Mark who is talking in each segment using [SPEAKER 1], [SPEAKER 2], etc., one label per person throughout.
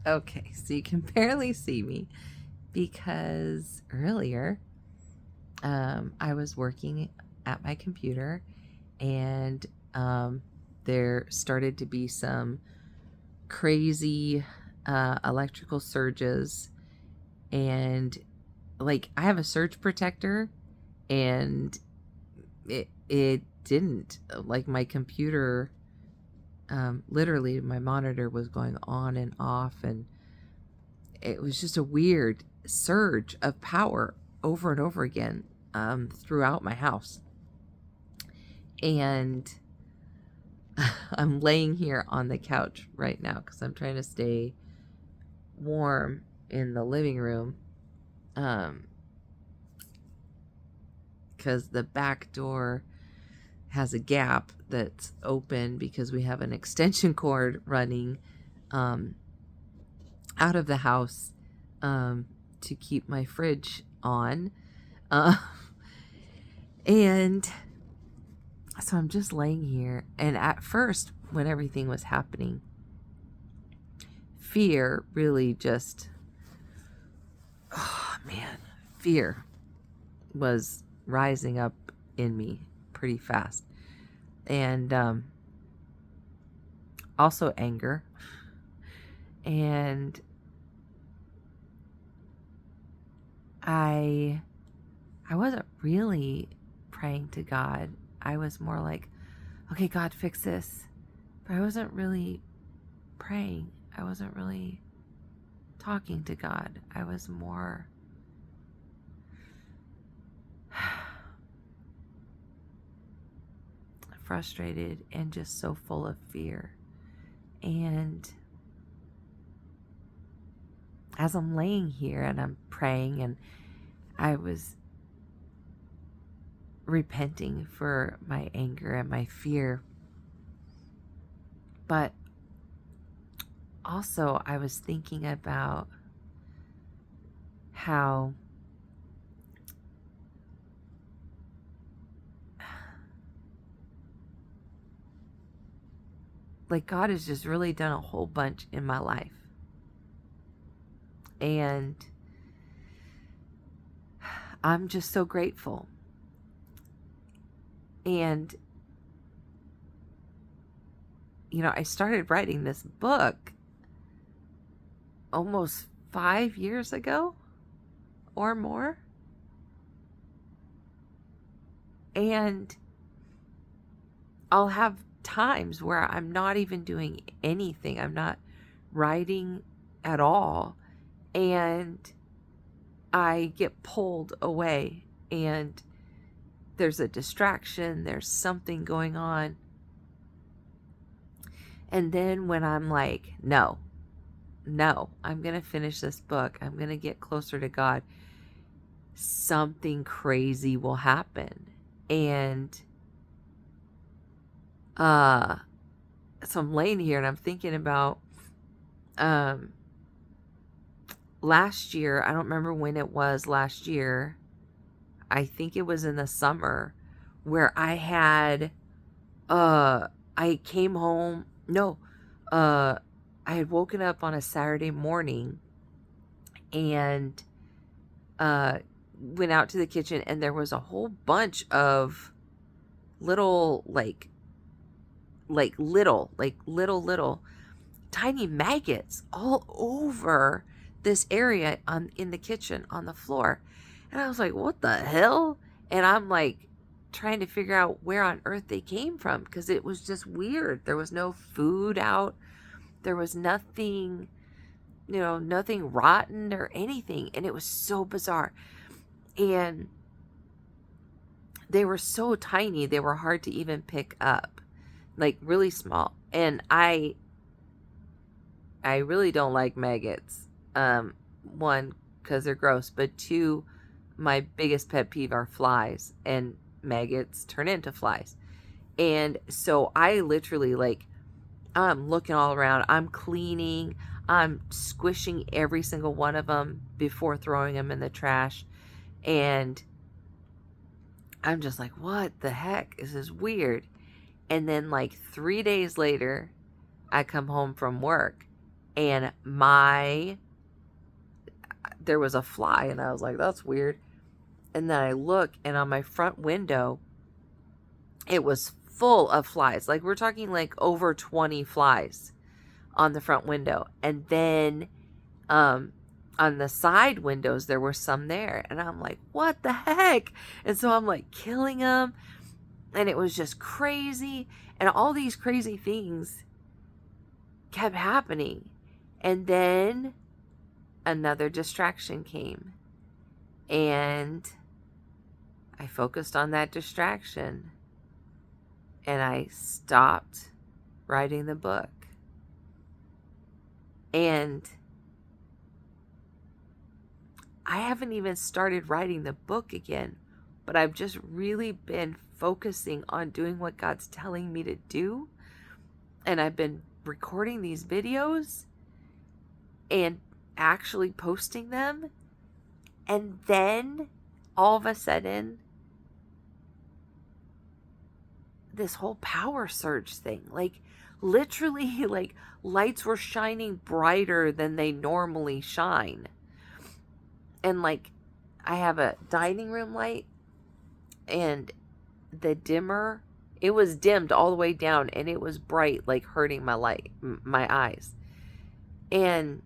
[SPEAKER 1] Okay, so you can barely see me because earlier I was working at my computer and there started to be some crazy electrical surges. And like, I have a surge protector, and it didn't, like, my computer, literally my monitor was going on and off, and it was just a weird surge of power over and over again throughout my house. And I'm laying here on the couch right now because I'm trying to stay warm in the living room, because the back door has a gap that's open because we have an extension cord running out of the house to keep my fridge on. And so I'm just laying here. And at first, when everything was happening, fear really just, oh man, fear was rising up in me pretty fast. And also anger. And I wasn't really praying to God. I was more like, okay, God, fix this. But I wasn't really praying. I wasn't really talking to God. I was more frustrated and just so full of fear. And as I'm laying here and I'm praying, and I was repenting for my anger and my fear, but also I was thinking about how like God has just really done a whole bunch in my life. And I'm just so grateful. And, you know, I started writing this book almost 5 years ago or more. And I'll have times where I'm not even doing anything. I'm not writing at all. And I get pulled away, and there's a distraction, there's something going on. And then when I'm like, no, I'm going to finish this book, I'm going to get closer to God, something crazy will happen. And so I'm laying here and I'm thinking about last year. I don't remember when it was last year. I think it was in the summer, where I had I came home. No, I had woken up on a Saturday morning and went out to the kitchen, and there was a whole bunch of little little tiny maggots all over this area in the kitchen on the floor. And I was like, what the hell? And I'm like trying to figure out where on earth they came from, because it was just weird. There was no food out. There was nothing, nothing rotten or anything. And it was so bizarre. And they were so tiny, they were hard to even pick up, like really small. And I really don't like maggots. One, because they're gross, but two, my biggest pet peeve are flies, and maggots turn into flies. And so I literally, I'm looking all around, I'm cleaning, I'm squishing every single one of them before throwing them in the trash. And I'm just like, what the heck? This is weird. And then 3 days later, I come home from work, and there was a fly, and I was like, that's weird. And then I look, and on my front window, it was full of flies. Like, we're talking like over 20 flies on the front window. And then on the side windows, there were some there. And I'm like, what the heck? And so I'm like killing them. And it was just crazy. And all these crazy things kept happening. And then another distraction came. And I focused on that distraction. And I stopped writing the book. And I haven't even started writing the book again, but I've just really been focusing on doing what God's telling me to do. And I've been recording these videos and actually posting them. And then all of a sudden, this whole power surge thing, like literally, like lights were shining brighter than they normally shine. And like, I have a dining room light, and the dimmer, it was dimmed all the way down, and it was bright, like hurting my eyes. And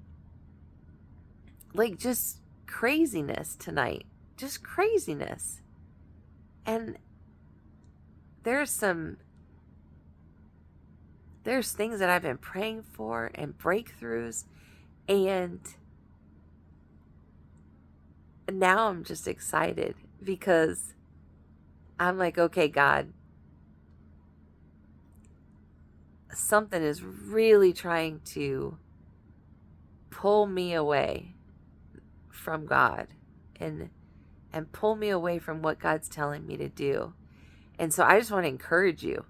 [SPEAKER 1] like, just craziness tonight, just craziness. And there's things that I've been praying for and breakthroughs, and now I'm just excited because I'm like, okay, God, something is really trying to pull me away from God and pull me away from what God's telling me to do. And so I just want to encourage you.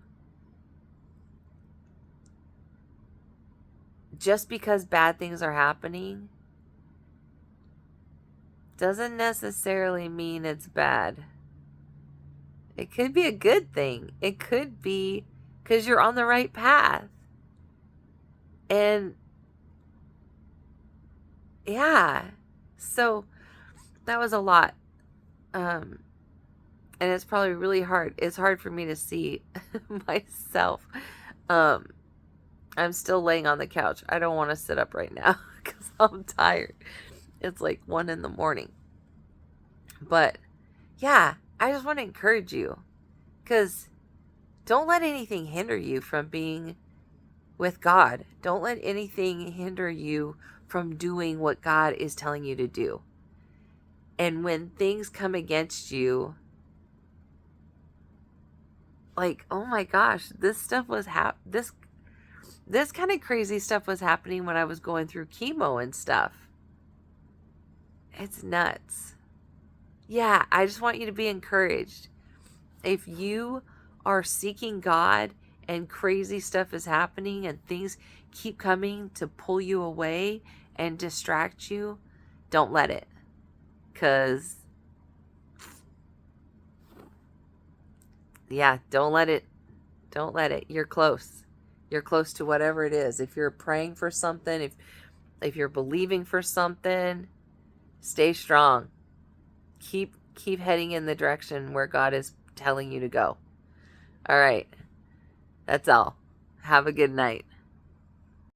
[SPEAKER 1] Just because bad things are happening doesn't necessarily mean it's bad. It could be a good thing. It could be because you're on the right path. And yeah, so that was a lot. And it's probably really hard. It's hard for me to see myself. I'm still laying on the couch. I don't want to sit up right now because I'm tired. It's like 1 a.m. But yeah, I just want to encourage you, because don't let anything hinder you from being with God. Don't let anything hinder you from doing what God is telling you to do. And when things come against you, like, oh my gosh, this stuff was this kind of crazy stuff was happening when I was going through chemo and stuff. It's nuts. Yeah, I just want you to be encouraged. If you are seeking God and crazy stuff is happening and things keep coming to pull you away and distract you, don't let it. Because, yeah, don't let it. Don't let it. You're close. You're close to whatever it is. If you're praying for something, if you're believing for something, stay strong. Keep heading in the direction where God is telling you to go. All right. That's all. Have a good night.